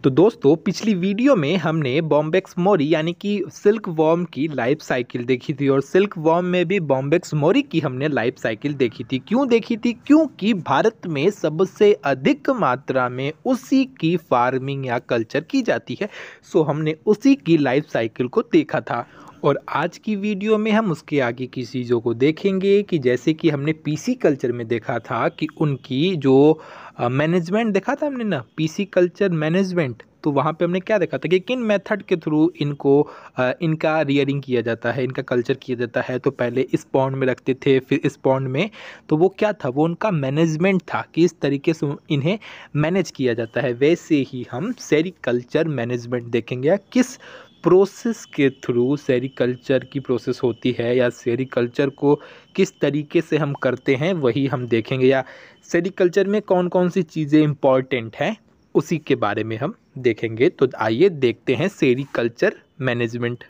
तो दोस्तों पिछली वीडियो में हमने बॉम्बेक्स मोरी यानी कि सिल्क वॉर्म की लाइफ साइकिल देखी थी और सिल्क वॉर्म में भी बॉम्बेक्स मोरी की हमने लाइफ साइकिल देखी थी। क्यों देखी थी? क्योंकि भारत में सबसे अधिक मात्रा में उसी की फार्मिंग या कल्चर की जाती है। सो हमने उसी की लाइफ साइकिल को देखा था और आज की वीडियो में हम उसके आगे की चीज़ों को देखेंगे कि जैसे कि हमने पीसी कल्चर में देखा था कि उनकी जो मैनेजमेंट देखा था हमने ना, पीसी कल्चर मैनेजमेंट। तो वहाँ पे हमने क्या देखा था कि किन मेथड के थ्रू इनको इनका रियरिंग किया जाता है, इनका कल्चर किया जाता है। तो पहले इस पॉन्ड में रखते थे, फिर इस पॉन्ड में। तो वो क्या था? वो उनका मैनेजमेंट था कि इस तरीके से इन्हें मैनेज किया जाता है। वैसे ही हम सेरिकल्चर मैनेजमेंट देखेंगे, किस प्रोसेस के थ्रू सेरिकल्चर की प्रोसेस होती है या सेरिकल्चर को किस तरीके से हम करते हैं वही हम देखेंगे, या सेरिकल्चर में कौन कौन सी चीज़ें इम्पॉर्टेंट हैं उसी के बारे में हम देखेंगे। तो आइए देखते हैं सेरिकल्चर मैनेजमेंट।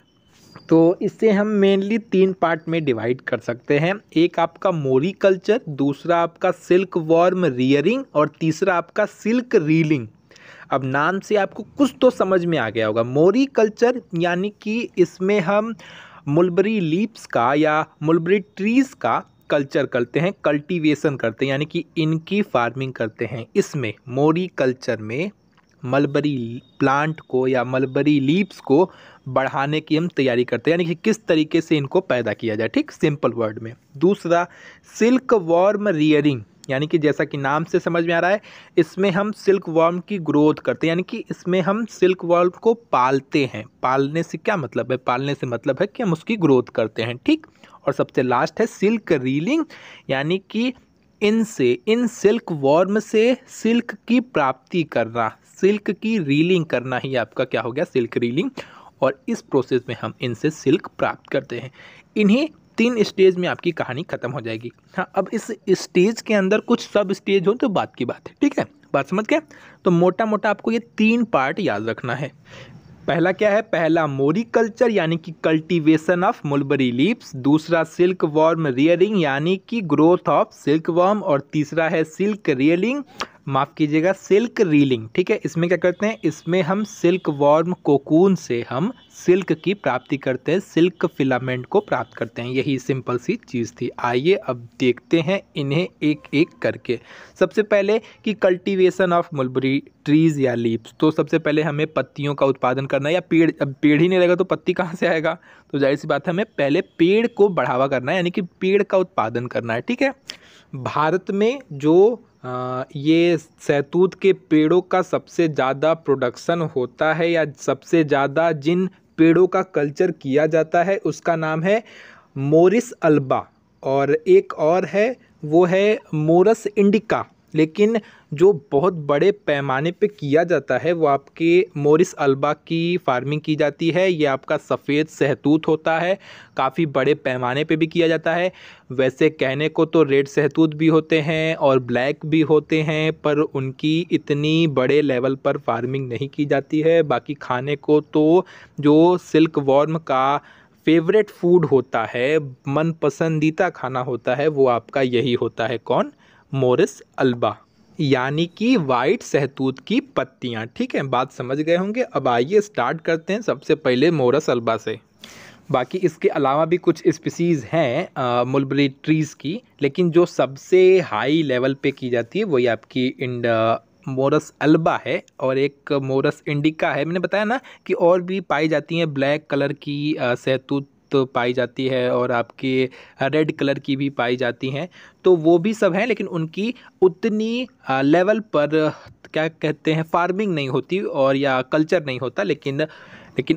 तो इसे हम मेनली 3 पार्ट में डिवाइड कर सकते हैं। एक आपका मोरी कल्चर, दूसरा आपका सिल्क वॉर्म रियरिंग और तीसरा आपका सिल्क रीलिंग। अब नाम से आपको कुछ तो समझ में आ गया होगा। मोरी कल्चर यानी कि इसमें हम मलबरी लीव्स का या मलबरी ट्रीज़ का कल्चर करते हैं, कल्टीवेशन करते हैं, यानी कि इनकी फार्मिंग करते हैं। इसमें मोरी कल्चर में मलबरी प्लांट को या मलबरी लीव्स को बढ़ाने की हम तैयारी करते हैं, यानी कि किस तरीके से इनको पैदा किया जाए, ठीक, सिंपल वर्ड में। दूसरा सिल्क वॉर्म रियरिंग, यानी कि जैसा कि नाम से समझ में आ रहा है, इसमें हम सिल्क वॉर्म की ग्रोथ करते हैं, यानी कि इसमें हम सिल्क वॉर्म को पालते हैं। पालने से क्या मतलब है? पालने से मतलब है कि हम उसकी ग्रोथ करते हैं, ठीक। और सबसे लास्ट है सिल्क रीलिंग, यानी कि इन सिल्क वॉर्म से सिल्क की प्राप्ति करना, सिल्क की रीलिंग करना ही आपका क्या हो गया? Silk reeling. और इस प्रोसेस में हम इनसे सिल्क प्राप्त करते हैं। इन्हीं 3 स्टेज में आपकी कहानी खत्म हो जाएगी। हाँ, अब इस स्टेज के अंदर कुछ सब स्टेज हो तो बात की बात है, ठीक है, बात समझ गए? तो मोटा मोटा आपको ये 3 पार्ट याद रखना है। पहला क्या है? पहला मोरी कल्चर यानी कि कल्टीवेशन ऑफ मलबरी लीव्स, दूसरा सिल्क वॉर्म रियरिंग यानी कि ग्रोथ ऑफ सिल्क वॉर्म, और तीसरा है सिल्क रियलिंग, माफ़ कीजिएगा सिल्क रीलिंग, ठीक है। इसमें क्या करते हैं? इसमें हम सिल्क वॉर्म कोकून से हम सिल्क की प्राप्ति करते हैं, सिल्क फिलामेंट को प्राप्त करते हैं। यही सिंपल सी चीज़ थी। आइए अब देखते हैं इन्हें एक एक करके। सबसे पहले कि कल्टीवेशन ऑफ मलबरी ट्रीज़ या लीव्स। तो सबसे पहले हमें पत्तियों का उत्पादन करना है, या पेड़। अब पेड़ ही नहीं रहेगा तो पत्ती कहाँ से आएगा? तो जाहिर सी बात है, हमें पहले पेड़ को बढ़ावा करना है, यानी कि पेड़ का उत्पादन करना है, ठीक है। भारत में जो ये शहतूत के पेड़ों का सबसे ज़्यादा प्रोडक्शन होता है, या सबसे ज़्यादा जिन पेड़ों का कल्चर किया जाता है, उसका नाम है मोरिस अल्बा। और एक और है, वो है मोरस इंडिका। लेकिन जो बहुत बड़े पैमाने पे किया जाता है वो आपके मोरिस अल्बा की फार्मिंग की जाती है। ये आपका सफ़ेद शहतूत होता है, काफ़ी बड़े पैमाने पे भी किया जाता है। वैसे कहने को तो रेड शहतूत भी होते हैं और ब्लैक भी होते हैं, पर उनकी इतनी बड़े लेवल पर फार्मिंग नहीं की जाती है। बाकी खाने को तो जो सिल्क वॉर्म का फेवरेट फूड होता है, मन पसंदीदा खाना होता है, वो आपका यही होता है। कौन? मोरिस अल्बा, यानी कि वाइट शहतूत की पत्तियां, ठीक है। बात समझ गए होंगे। अब आइए स्टार्ट करते हैं सबसे पहले मोरस अल्बा से। बाकी इसके अलावा भी कुछ स्पीसीज़ हैं मलबरी ट्रीज़ की, लेकिन जो सबसे हाई लेवल पे की जाती है वही आपकी मोरस अल्बा है, और एक मोरस इंडिका है। मैंने बताया ना कि और भी पाई जाती हैं, ब्लैक कलर की शहतूत तो पाई जाती है और आपके रेड कलर की भी पाई जाती हैं। तो वो भी सब हैं, लेकिन उनकी उतनी लेवल पर क्या कहते हैं, फार्मिंग नहीं होती और या कल्चर नहीं होता। लेकिन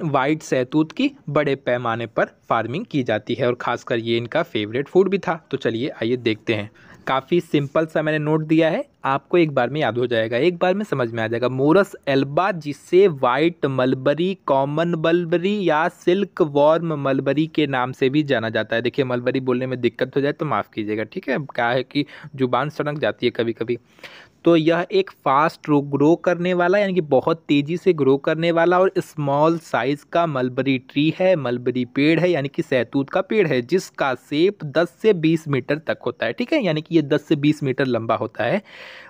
वाइट शहतूत की बड़े पैमाने पर फार्मिंग की जाती है, और ख़ासकर ये इनका फेवरेट फूड भी था। तो चलिए आइए देखते हैं। काफ़ी सिंपल सा मैंने नोट दिया है, आपको एक बार में याद हो जाएगा, एक बार में समझ में आ जाएगा। मोरस एल्बा, जिसे वाइट मलबरी, कॉमन मलबरी या सिल्क वॉर्म मलबरी के नाम से भी जाना जाता है। देखिए, मलबरी बोलने में दिक्कत हो जाए तो माफ़ कीजिएगा, ठीक है। क्या है कि जुबान सड़क जाती है कभी कभी। तो यह एक फास्ट ग्रो करने वाला, यानी कि बहुत तेज़ी से ग्रो करने वाला और स्मॉल साइज़ का मलबरी ट्री है, मलबरी पेड़ है, यानी कि शहतूत का पेड़ है, जिसका शेप 10 से 20 मीटर तक होता है, ठीक है। यानी कि ये 10 से 20 मीटर लंबा होता है,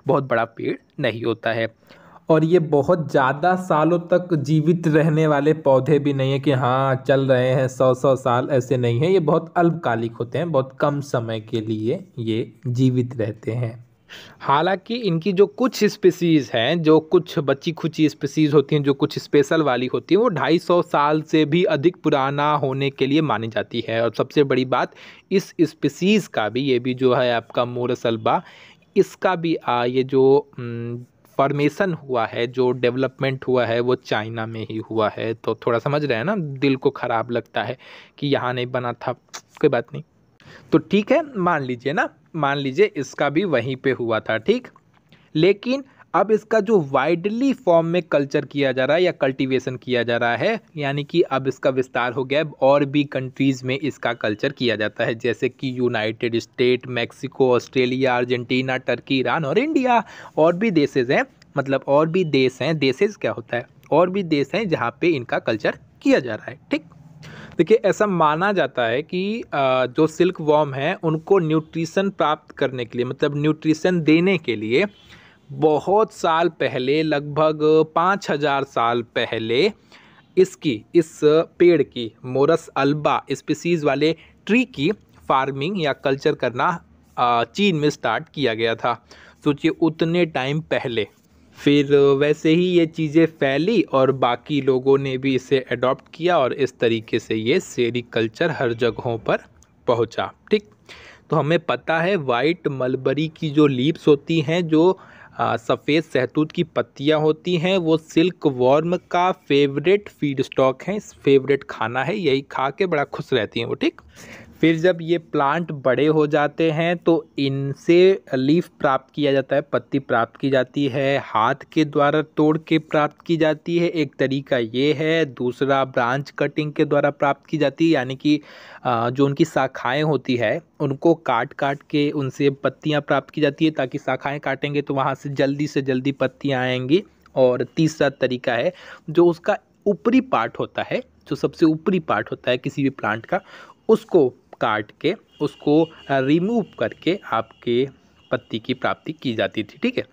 बहुत बड़ा पेड़ नहीं होता है। और ये बहुत ज़्यादा सालों तक जीवित रहने वाले पौधे भी नहीं है कि हाँ चल रहे हैं 100 100 साल, ऐसे नहीं है। ये बहुत अल्पकालिक होते हैं, बहुत कम समय के लिए ये जीवित रहते हैं। हालांकि इनकी जो कुछ स्पीसीज हैं, जो कुछ बची खुची स्पीसीज होती हैं, जो कुछ स्पेशल वाली होती हैं, वो 250 साल से भी अधिक पुराना होने के लिए मानी जाती है। और सबसे बड़ी बात, इस स्पीसीज का भी, ये भी जो है आपका मोरस अल्बा, इसका भी ये जो फॉर्मेशन हुआ है, जो डेवलपमेंट हुआ है, वो चाइना में ही हुआ है। तो थोड़ा समझ रहे हैं ना, दिल को ख़राब लगता है कि यहाँ नहीं बना था। कोई बात नहीं, तो ठीक है, मान लीजिए ना, मान लीजिए इसका भी वहीं पे हुआ था, ठीक। लेकिन अब इसका जो वाइडली फॉर्म में कल्चर किया जा रहा है या कल्टीवेशन किया जा रहा है, यानी कि अब इसका विस्तार हो गया है, और भी कंट्रीज़ में इसका कल्चर किया जाता है, जैसे कि United state, Mexico, Australia, Argentina, Turkey, Iran और इंडिया। और भी देशेज हैं, मतलब और भी देश हैं, देशेज क्या होता है, और भी देश हैं जहाँ पे इनका कल्चर किया जा रहा है, ठीक। देखिए, ऐसा माना जाता है कि जो सिल्क वॉर्म है उनको न्यूट्रिशन प्राप्त करने के लिए, मतलब न्यूट्रिशन देने के लिए, बहुत साल पहले, लगभग 5000 साल पहले, इस पेड़ की, मोरस अल्बा स्पीसीज वाले ट्री की फार्मिंग या कल्चर करना चीन में स्टार्ट किया गया था। सोचिए, उतने टाइम पहले। फिर वैसे ही ये चीज़ें फैली और बाकी लोगों ने भी इसे अडॉप्ट किया, और इस तरीके से ये सेरीकल्चर हर जगहों पर पहुंचा, ठीक। तो हमें पता है वाइट मलबरी की जो लीव्स होती हैं, जो सफ़ेद सहतूत की पत्तियां होती हैं, वो सिल्क वॉर्म का फेवरेट फीड स्टॉक है, फेवरेट खाना है, यही खा के बड़ा खुश रहती हैं वो, ठीक। फिर जब ये प्लांट बड़े हो जाते हैं तो इनसे लीफ प्राप्त किया जाता है, पत्ती प्राप्त की जाती है, हाथ के द्वारा तोड़ के प्राप्त की जाती है, एक तरीका ये है। दूसरा, ब्रांच कटिंग के द्वारा प्राप्त की जाती है, यानी कि जो उनकी शाखाएं होती है उनको काट काट के उनसे पत्तियां प्राप्त की जाती है, ताकि शाखाएं काटेंगे तो वहाँ से जल्दी पत्तियां आएंगी। और तीसरा तरीका है, जो उसका ऊपरी पार्ट होता है, जो सबसे ऊपरी पार्ट होता है किसी भी प्लांट का, उसको काट के, उसको रिमूव करके आपके पत्ती की प्राप्ति की जाती थी, ठीक है।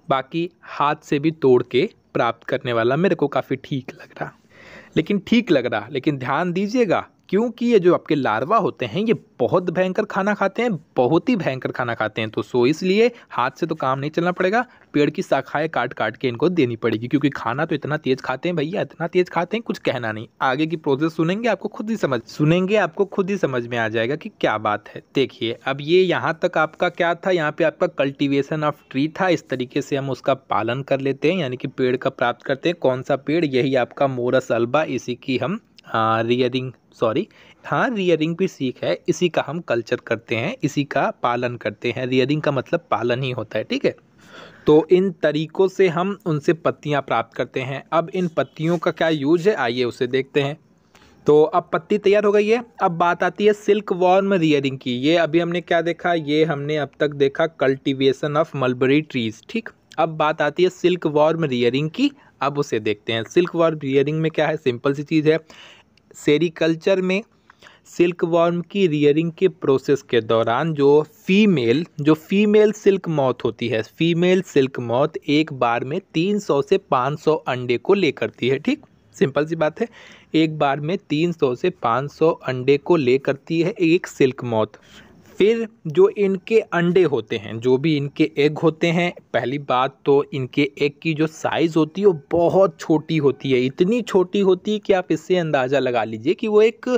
बाकी हाथ से भी तोड़ के प्राप्त करने वाला मेरे को काफ़ी ठीक लग रहा, लेकिन ध्यान दीजिएगा, क्योंकि ये जो आपके लार्वा होते हैं ये बहुत भयंकर खाना खाते हैं, बहुत ही भयंकर खाना खाते हैं। तो इसलिए हाथ से तो काम नहीं चलना पड़ेगा, पेड़ की शाखाएं काट काट के इनको देनी पड़ेगी, क्योंकि खाना तो इतना तेज खाते हैं भैया, इतना तेज खाते हैं, कुछ कहना नहीं। आगे की प्रोसेस सुनेंगे आपको खुद ही समझ में आ जाएगा कि क्या बात है। देखिए, अब ये यहाँ तक आपका क्या था, यहाँ पे आपका कल्टीवेशन ऑफ ट्री था। इस तरीके से हम उसका पालन कर लेते हैं, यानी कि पेड़ का प्राप्त करते हैं। कौन सा पेड़? यही आपका मोरस अल्बा, इसी की हम रियरिंग भी सीख है, इसी का हम कल्चर करते हैं, इसी का पालन करते हैं। रियरिंग का मतलब पालन ही होता है, ठीक है। तो इन तरीकों से हम उनसे पत्तियां प्राप्त करते हैं। अब इन पत्तियों का क्या यूज है, आइए उसे देखते हैं। तो अब पत्ती तैयार हो गई है, अब बात आती है सिल्क वॉर्म रियरिंग की। ये अभी हमने क्या देखा, ये हमने अब तक देखा कल्टीवेशन ऑफ मलबरी ट्रीज, ठीक। अब बात आती है सिल्क वॉर्म रियरिंग की, अब उसे देखते हैं। सिल्क वॉर्म रियरिंग में क्या है, सिंपल सी चीज़ है। सेरीकल्चर में सिल्क वॉर्म की रियरिंग के प्रोसेस के दौरान जो फीमेल सिल्क मॉथ होती है, फीमेल सिल्क मॉथ एक बार में 300 से 500 अंडे को ले करती है, ठीक। सिंपल सी बात है, एक बार में 300 से 500 अंडे को ले करती है एक सिल्क मॉथ। फिर जो इनके अंडे होते हैं, जो भी इनके एग होते हैं, पहली बात तो इनके एग की जो साइज़ होती है वो बहुत छोटी होती है। इतनी छोटी होती है कि आप इससे अंदाज़ा लगा लीजिए कि वो एक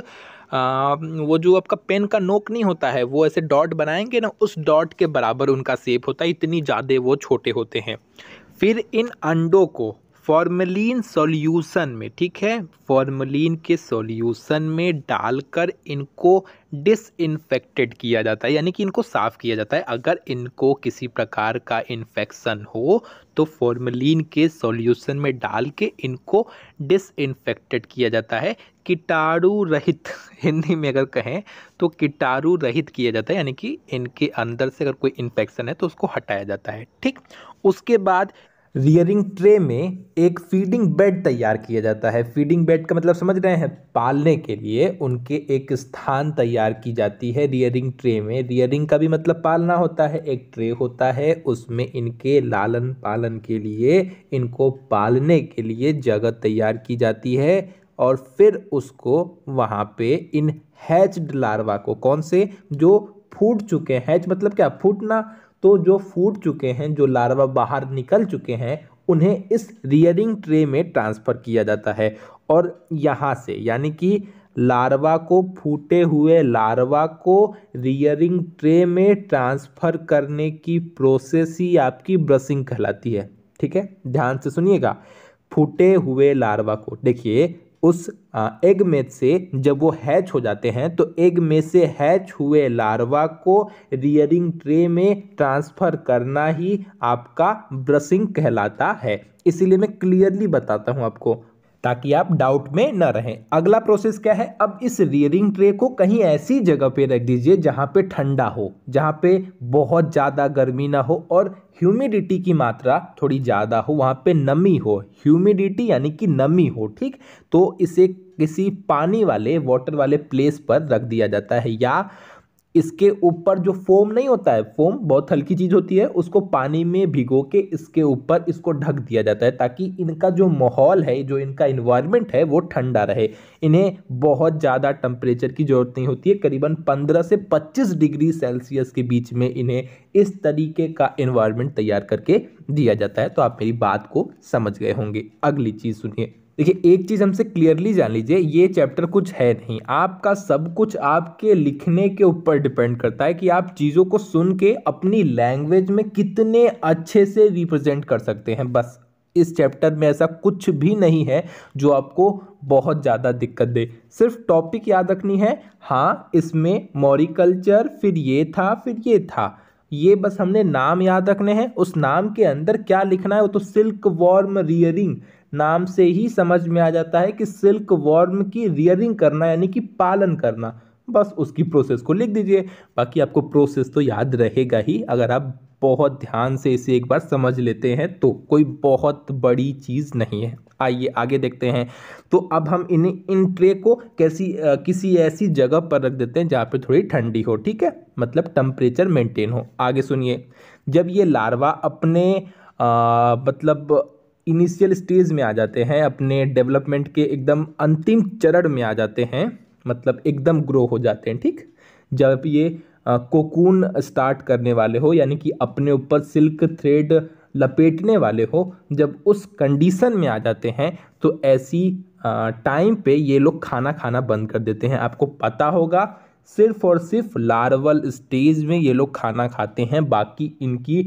वो जो आपका पेन का नोक नहीं होता है, वो ऐसे डॉट बनाएंगे ना, उस डॉट के बराबर उनका शेप होता है, इतनी ज़्यादा वो छोटे होते हैं। फिर इन अंडों को फॉर्मेलिन सॉल्यूशन में, ठीक है, फॉर्मेलिन के सॉल्यूशन में डालकर इनको डिसइंफेक्टेड किया जाता है, यानी कि इनको साफ़ किया जाता है। अगर इनको किसी प्रकार का इन्फेक्शन हो तो फॉर्मेलिन के सॉल्यूशन में डाल के इनको डिसइंफेक्टेड किया जाता है, कीटाणु रहित, हिंदी में अगर कहें तो कीटाणु रहित किया जाता है, यानी कि इनके अंदर से अगर कोई इन्फेक्शन है तो उसको हटाया जाता है, ठीक। उसके बाद रियरिंग ट्रे में एक फीडिंग बेड तैयार किया जाता है। फीडिंग बेड का मतलब समझ रहे हैं, पालने के लिए उनके एक स्थान तैयार की जाती है रियरिंग ट्रे में। रियरिंग का भी मतलब पालना होता है। एक ट्रे होता है, उसमें इनके लालन पालन के लिए, इनको पालने के लिए जगह तैयार की जाती है और फिर उसको वहाँ पे इन हैच्ड लार्वा को, कौन से, जो फूट चुके हैं, हैच मतलब क्या, फूटना, तो जो फूट चुके हैं, जो लार्वा बाहर निकल चुके हैं, उन्हें इस रियरिंग ट्रे में ट्रांसफर किया जाता है। और यहाँ से यानी कि लार्वा को, फूटे हुए लार्वा को रियरिंग ट्रे में ट्रांसफर करने की प्रोसेस ही आपकी ब्रशिंग कहलाती है। ठीक है, ध्यान से सुनिएगा। फूटे हुए लार्वा को, देखिए उस एग में से जब वो हैच हो जाते हैं तो एग में से हैच हुए लार्वा को रियरिंग ट्रे में ट्रांसफर करना ही आपका ब्रशिंग कहलाता है। इसीलिए मैं क्लियरली बताता हूं आपको, ताकि आप डाउट में न रहें। अगला प्रोसेस क्या है, अब इस रियरिंग ट्रे को कहीं ऐसी जगह पे रख दीजिए जहां पे ठंडा हो, जहां पे बहुत ज़्यादा गर्मी ना हो और ह्यूमिडिटी की मात्रा थोड़ी ज़्यादा हो, वहां पे नमी हो। ह्यूमिडिटी यानी कि नमी हो, ठीक। तो इसे किसी पानी वाले, वाटर वाले प्लेस पर रख दिया जाता है, या इसके ऊपर जो फोम नहीं होता है, फोम बहुत हल्की चीज होती है, उसको पानी में भिगो के इसके ऊपर इसको ढक दिया जाता है, ताकि इनका जो माहौल है, जो इनका इन्वायरमेंट है, वो ठंडा रहे। इन्हें बहुत ज़्यादा टेम्परेचर की जरूरत नहीं होती है, करीबन 15 से 25 डिग्री सेल्सियस के बीच में इन्हें इस तरीके का इन्वायरमेंट तैयार करके दिया जाता है। तो आप मेरी बात को समझ गए होंगे। अगली चीज़ सुनिए। देखिए, एक चीज हमसे क्लियरली जान लीजिए, ये चैप्टर कुछ है नहीं, आपका सब कुछ आपके लिखने के ऊपर डिपेंड करता है कि आप चीज़ों को सुन के अपनी लैंग्वेज में कितने अच्छे से रिप्रेजेंट कर सकते हैं। बस इस चैप्टर में ऐसा कुछ भी नहीं है जो आपको बहुत ज़्यादा दिक्कत दे, सिर्फ टॉपिक याद रखनी है। हाँ, इसमें मॉरिकल्चर, फिर ये था, फिर ये था, ये बस हमने नाम याद रखने हैं। उस नाम के अंदर क्या लिखना है, वो तो सिल्क वॉर्म रियरिंग नाम से ही समझ में आ जाता है कि सिल्क वॉर्म की रियरिंग करना यानी कि पालन करना। बस उसकी प्रोसेस को लिख दीजिए, बाकी आपको प्रोसेस तो याद रहेगा ही अगर आप बहुत ध्यान से इसे एक बार समझ लेते हैं तो। कोई बहुत बड़ी चीज़ नहीं है। आइए आगे देखते हैं। तो अब हम इन ट्रे को किसी ऐसी जगह पर रख देते हैं जहाँ पे थोड़ी ठंडी हो, ठीक है, मतलब टेम्परेचर मेंटेन हो। आगे सुनिए। जब ये लार्वा अपने मतलब इनिशियल स्टेज में आ जाते हैं, अपने डेवलपमेंट के एकदम अंतिम चरण में आ जाते हैं, मतलब एकदम ग्रो हो जाते हैं, ठीक। जब ये कोकून स्टार्ट करने वाले हो, यानी कि अपने ऊपर सिल्क थ्रेड लपेटने वाले हो, जब उस कंडीशन में आ जाते हैं तो ऐसी टाइम पे ये लोग खाना खाना बंद कर देते हैं। आपको पता होगा, सिर्फ और सिर्फ लार्वल स्टेज में ये लोग खाना खाते हैं, बाकी इनकी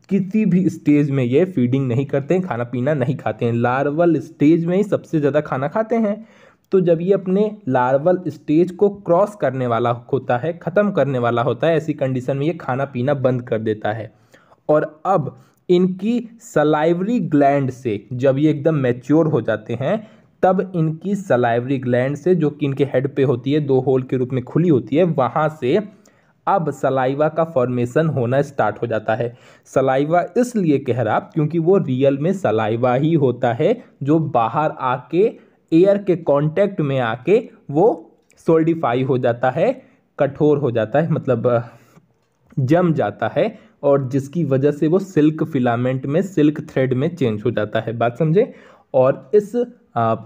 किसी भी स्टेज में ये फीडिंग नहीं करते हैं, खाना पीना नहीं खाते हैं। लार्वल स्टेज में ही सबसे ज़्यादा खाना खाते हैं। तो जब ये अपने लार्वल स्टेज को क्रॉस करने वाला होता है, ख़त्म करने वाला होता है, ऐसी कंडीशन में ये खाना पीना बंद कर देता है। और अब इनकी सलाइवरी ग्लैंड से, जब ये एकदम मैच्योर हो जाते हैं, तब इनकी सलाइवरी ग्लैंड से, जो कि इनके हेड पे होती है, 2 होल के रूप में खुली होती है, वहाँ से अब सलाइवा का फॉर्मेशन होना स्टार्ट हो जाता है। सलाइवा इसलिए कह रहा क्योंकि वो रियल में सलाइवा ही होता है, जो बाहर आके एयर के कांटेक्ट में आके वो सोल्डिफाई हो जाता है, कठोर हो जाता है, मतलब जम जाता है, और जिसकी वजह से वो सिल्क फिलामेंट में, सिल्क थ्रेड में चेंज हो जाता है। बात समझे। और इस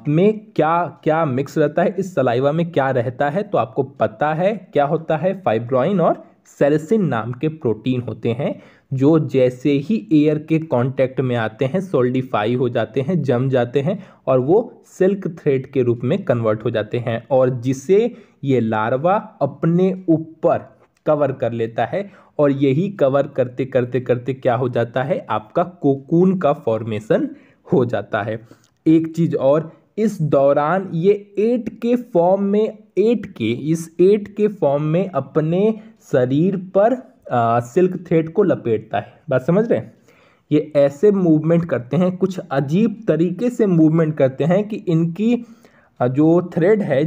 में क्या क्या मिक्स रहता है, इस सलाइवा में क्या रहता है, तो आपको पता है क्या होता है। फाइब्रोइन और सेरेसिन नाम के प्रोटीन होते हैं, जो जैसे ही एयर के कांटेक्ट में आते हैं सोल्डिफाई हो जाते हैं, जम जाते हैं, और वो सिल्क थ्रेड के रूप में कन्वर्ट हो जाते हैं, और जिसे ये लार्वा अपने ऊपर कवर कर लेता है। और यही कवर करते करते करते क्या हो जाता है, आपका कोकून का फॉर्मेशन हो जाता है। एक चीज और, इस दौरान ये एट के फॉर्म में अपने शरीर पर सिल्क थ्रेड को लपेटता है। बात समझ रहे हैं। ये ऐसे मूवमेंट करते हैं, कुछ अजीब तरीके से मूवमेंट करते हैं कि इनकी जो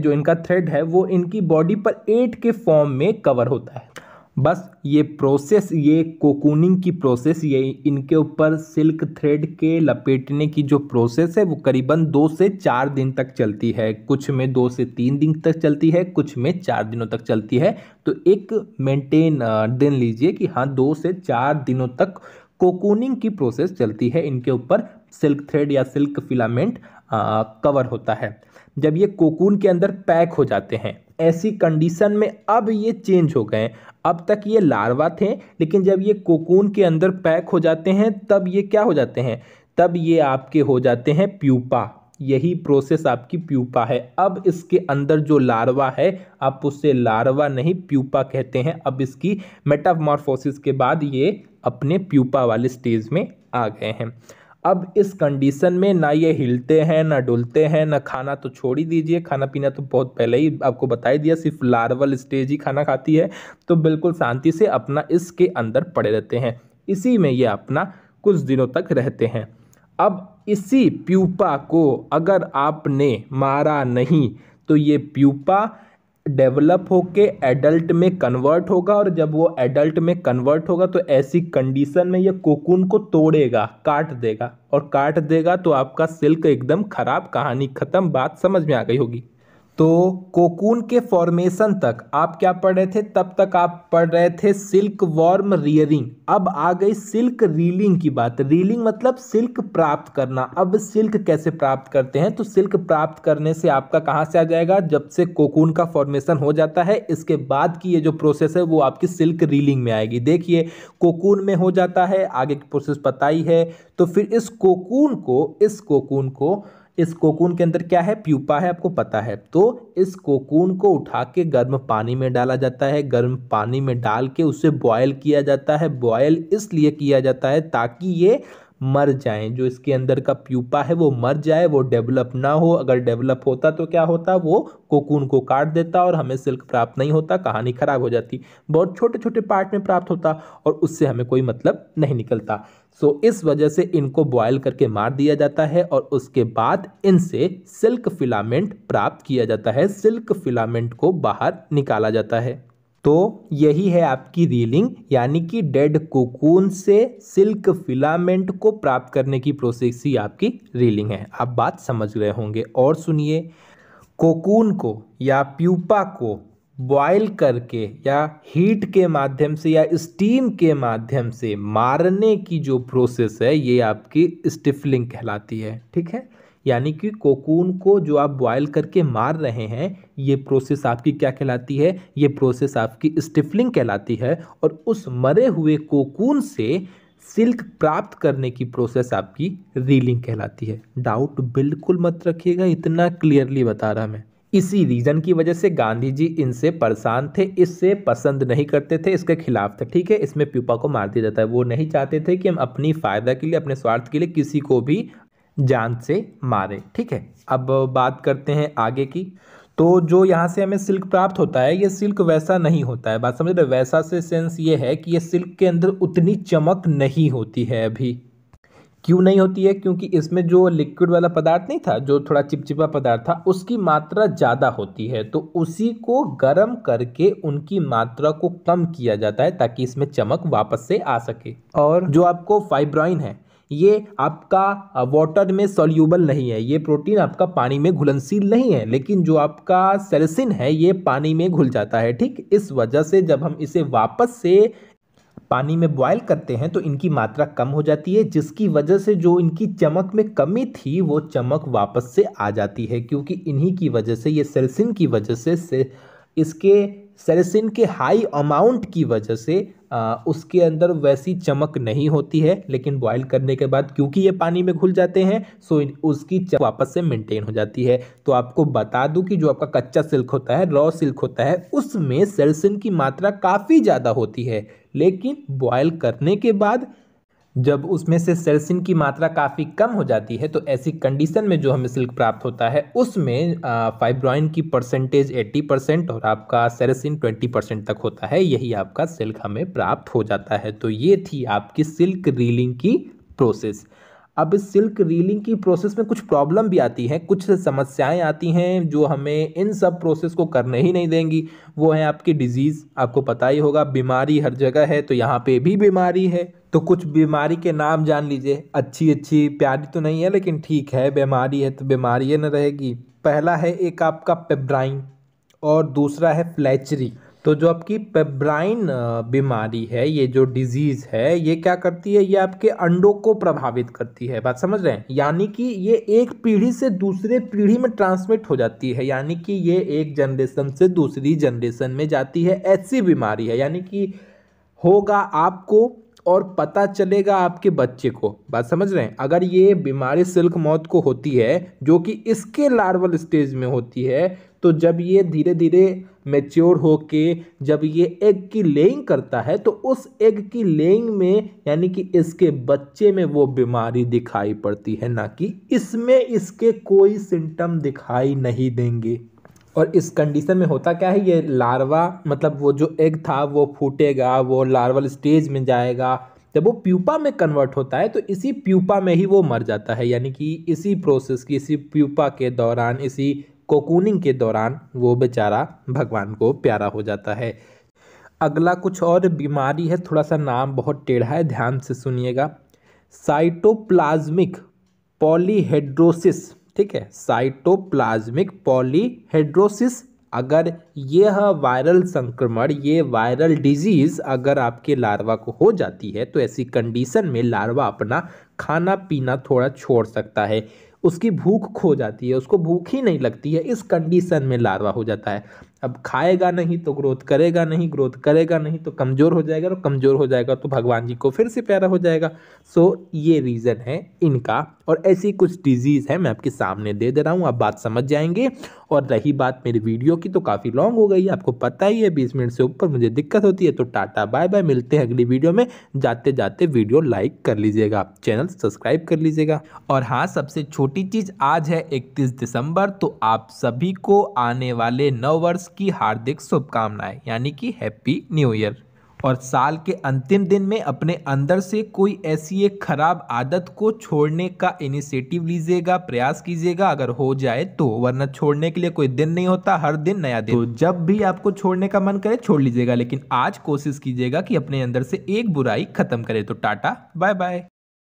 इनका थ्रेड है वो इनकी बॉडी पर 8 के फॉर्म में कवर होता है। बस ये प्रोसेस, ये कोकूनिंग की प्रोसेस, ये इनके ऊपर सिल्क थ्रेड के लपेटने की जो प्रोसेस है वो करीबन 2 से 4 दिन तक चलती है। कुछ में 2 से 3 दिन तक चलती है, कुछ में 4 दिनों तक चलती है। तो एक मेंटेन दिन लीजिए कि हाँ 2 से 4 दिनों तक कोकूनिंग की प्रोसेस चलती है। इनके ऊपर सिल्क थ्रेड या सिल्क फिलामेंट कवर होता है। जब ये कोकून के अंदर पैक हो जाते हैं, ऐसी कंडीशन में अब ये चेंज हो गए। अब तक ये लार्वा थे, लेकिन जब ये कोकून के अंदर पैक हो जाते हैं तब ये क्या हो जाते हैं, तब ये आपके हो जाते हैं प्यूपा। यही प्रोसेस आपकी प्यूपा है। अब इसके अंदर जो लार्वा है, आप उसे लार्वा नहीं प्यूपा कहते हैं। अब इसकी मेटामॉर्फोसिस के बाद ये अपने प्यूपा वाले स्टेज में आ गए हैं। अब इस कंडीशन में ना ये हिलते हैं ना डुलते हैं, ना खाना तो छोड़ ही दीजिए, खाना पीना तो बहुत पहले ही आपको बता ही दिया, सिर्फ लार्वल स्टेज ही खाना खाती है। तो बिल्कुल शांति से अपना इसके अंदर पड़े रहते हैं, इसी में ये अपना कुछ दिनों तक रहते हैं। अब इसी प्यूपा को अगर आपने मारा नहीं तो ये प्यूपा डेवलप होके एडल्ट में कन्वर्ट होगा, और जब वो एडल्ट में कन्वर्ट होगा तो ऐसी कंडीशन में ये कोकून को तोड़ेगा, काट देगा, और काट देगा तो आपका सिल्क एकदम खराब, कहानी खत्म। बात समझ में आ गई होगी। तो कोकून के फॉर्मेशन तक आप क्या पढ़ रहे थे, तब तक आप पढ़ रहे थे सिल्क वॉर्म रियरिंग। अब आ गई सिल्क रीलिंग की बात। रीलिंग मतलब सिल्क प्राप्त करना। अब सिल्क कैसे प्राप्त करते हैं, तो सिल्क प्राप्त करने से आपका कहाँ से आ जाएगा, जब से कोकून का फॉर्मेशन हो जाता है इसके बाद की ये जो प्रोसेस है वो आपकी सिल्क रीलिंग में आएगी। देखिए कोकून में हो जाता है, आगे की प्रोसेस पता ही है। तो फिर इस कोकून के अंदर क्या है, प्यूपा है, आपको पता है। तो इस कोकून को उठा के गर्म पानी में डाला जाता है। गर्म पानी में डाल के उसे बॉयल किया जाता है। बॉयल इसलिए किया जाता है ताकि ये मर जाएं, जो इसके अंदर का प्यूपा है वो मर जाए, वो डेवलप ना हो। अगर डेवलप होता तो क्या होता, वो कोकून को काट देता और हमें सिल्क प्राप्त नहीं होता, कहानी खराब हो जाती। बहुत छोटे छोटे पार्ट में प्राप्त होता और उससे हमें कोई मतलब नहीं निकलता। सो इस वजह से इनको बॉयल करके मार दिया जाता है और उसके बाद इनसे सिल्क फिलामेंट प्राप्त किया जाता है। सिल्क फिलामेंट को बाहर निकाला जाता है। तो यही है आपकी रीलिंग, यानी कि डेड कोकून से सिल्क फिलामेंट को प्राप्त करने की प्रोसेस ही आपकी रीलिंग है। आप बात समझ रहे होंगे। और सुनिए, कोकून को या प्यूपा को बॉयल करके या हीट के माध्यम से या स्टीम के माध्यम से मारने की जो प्रोसेस है ये आपकी स्टिफलिंग कहलाती है। ठीक है, यानी कि कोकून को जो आप बॉयल करके मार रहे हैं ये प्रोसेस आपकी क्या कहलाती है, ये प्रोसेस आपकी स्टिफलिंग कहलाती है। और उस मरे हुए कोकून से सिल्क प्राप्त करने की प्रोसेस आपकी रीलिंग कहलाती है। डाउट बिल्कुल मत रखिएगा, इतना क्लियरली बता रहा मैं। इसी रीजन की वजह से गांधी जी इनसे परेशान थे, इससे पसंद नहीं करते थे, इसके खिलाफ थे। ठीक है, इसमें प्यूपा को मार दिया जाता है। वो नहीं चाहते थे कि हम अपनी फायदा के लिए, अपने स्वार्थ के लिए किसी को भी जान से मारे। ठीक है, अब बात करते हैं आगे की। तो जो यहाँ से हमें सिल्क प्राप्त होता है ये सिल्क वैसा नहीं होता है। बात समझ रहे, वैसा से सेंस ये है कि ये सिल्क के अंदर उतनी चमक नहीं होती है अभी। क्यों नहीं होती है, क्योंकि इसमें जो लिक्विड वाला पदार्थ नहीं था, जो थोड़ा चिपचिपा पदार्थ था, उसकी मात्रा ज़्यादा होती है। तो उसी को गर्म करके उनकी मात्रा को कम किया जाता है ताकि इसमें चमक वापस से आ सके। और जो आपको फाइब्रोइन है ये आपका वाटर में सॉल्यूबल नहीं है, ये प्रोटीन आपका पानी में घुलनशील नहीं है, लेकिन जो आपका सेरेसिन है ये पानी में घुल जाता है। ठीक, इस वजह से जब हम इसे वापस से पानी में बॉयल करते हैं तो इनकी मात्रा कम हो जाती है, जिसकी वजह से जो इनकी चमक में कमी थी वो चमक वापस से आ जाती है। क्योंकि इन्हीं की वजह से, ये सेरेसिन की वजह से इसके सेरेसिन के हाई अमाउंट की वजह से उसके अंदर वैसी चमक नहीं होती है। लेकिन बॉयल करने के बाद क्योंकि ये पानी में घुल जाते हैं सो उसकी चमक वापस से मेंटेन हो जाती है। तो आपको बता दूं कि जो आपका कच्चा सिल्क होता है, रॉ सिल्क होता है, उसमें सेरेसिन की मात्रा काफ़ी ज़्यादा होती है। लेकिन बॉयल करने के बाद जब उसमें से सेरेसिन की मात्रा काफ़ी कम हो जाती है तो ऐसी कंडीशन में जो हमें सिल्क प्राप्त होता है उसमें फाइब्रोइन की परसेंटेज 80% और आपका सेरेसिन 20% तक होता है। यही आपका सिल्क हमें प्राप्त हो जाता है। तो ये थी आपकी सिल्क रीलिंग की प्रोसेस। अब इस सिल्क रीलिंग की प्रोसेस में कुछ प्रॉब्लम भी आती हैं, कुछ समस्याएं आती हैं जो हमें इन सब प्रोसेस को करने ही नहीं देंगी। वो है आपकी डिजीज़, आपको पता ही होगा, बीमारी हर जगह है तो यहाँ पे भी बीमारी है। तो कुछ बीमारी के नाम जान लीजिए, अच्छी अच्छी प्यारी तो नहीं है लेकिन ठीक है, बीमारी है तो बीमारी है न रहेगी। पहला है एक आपका पेब्राइन और दूसरा है फ्लैचरी। तो जो आपकी पेब्राइन बीमारी है, ये जो डिजीज़ है, ये क्या करती है, ये आपके अंडों को प्रभावित करती है। बात समझ रहे हैं? यानी कि ये एक पीढ़ी से दूसरे पीढ़ी में ट्रांसमिट हो जाती है, यानी कि ये एक जनरेशन से दूसरी जनरेशन में जाती है, ऐसी बीमारी है। यानी कि होगा आपको और पता चलेगा आपके बच्चे को। बात समझ रहे हैं? अगर ये बीमारी सिल्क मौत को होती है जो कि इसके लार्वल स्टेज में होती है, तो जब ये धीरे धीरे मैच्योर होके जब ये एग की लेइंग करता है, तो उस एग की लेइंग में यानी कि इसके बच्चे में वो बीमारी दिखाई पड़ती है, ना कि इसमें इसके कोई सिम्टम दिखाई नहीं देंगे। और इस कंडीशन में होता क्या है, ये लार्वा मतलब वो जो एग था वो फूटेगा, वो लार्वल स्टेज में जाएगा, जब वो प्यूपा में कन्वर्ट होता है तो इसी प्यूपा में ही वो मर जाता है। यानी कि इसी प्रोसेस की, इसी प्यूपा के दौरान, इसी कोकूनिंग के दौरान वो बेचारा भगवान को प्यारा हो जाता है। अगला कुछ और बीमारी है, थोड़ा सा नाम बहुत टेढ़ा है, ध्यान से सुनिएगा। Cytoplasmic polyhedrosis. ठीक है, साइटोप्लाज्मिक पॉलीहेड्रोसिस। अगर यह वायरल संक्रमण, ये वायरल डिजीज अगर आपके लार्वा को हो जाती है, तो ऐसी कंडीशन में लार्वा अपना खाना पीना थोड़ा छोड़ सकता है, उसकी भूख खो जाती है, उसको भूख ही नहीं लगती है। इस कंडीशन में लार्वा हो जाता है। अब खाएगा नहीं तो ग्रोथ करेगा नहीं, ग्रोथ करेगा नहीं तो कमज़ोर हो जाएगा, और कमज़ोर हो जाएगा तो भगवान जी को फिर से प्यारा हो जाएगा। सो ये रीज़न है इनका, और ऐसी कुछ डिजीज़ है मैं आपके सामने दे रहा हूँ, आप बात समझ जाएंगे। और रही बात मेरी वीडियो की, तो काफ़ी लॉन्ग हो गई, आपको पता ही है, 20 मिनट से ऊपर मुझे दिक्कत होती है। तो टाटा बाय बाय, मिलते हैं अगली वीडियो में। जाते जाते वीडियो लाइक कर लीजिएगा, चैनल सब्सक्राइब कर लीजिएगा। और हाँ, सबसे छोटी चीज़, आज है 31 दिसंबर, तो आप सभी को आने वाले नव वर्ष की हार्दिक शुभकामनाएं, यानी कि हैप्पी न्यू ईयर। और साल के अंतिम दिन में अपने अंदर से कोई ऐसी एक खराब आदत को छोड़ने का इनिशिएटिव लीजिएगा, प्रयास कीजिएगा, अगर हो जाए तो, वरना छोड़ने के लिए कोई दिन नहीं होता, हर दिन नया दिन। तो जब भी आपको छोड़ने का मन करे छोड़ लीजिएगा, लेकिन आज कोशिश कीजिएगा कि अपने अंदर से एक बुराई खत्म करे। तो टाटा बाय बाय।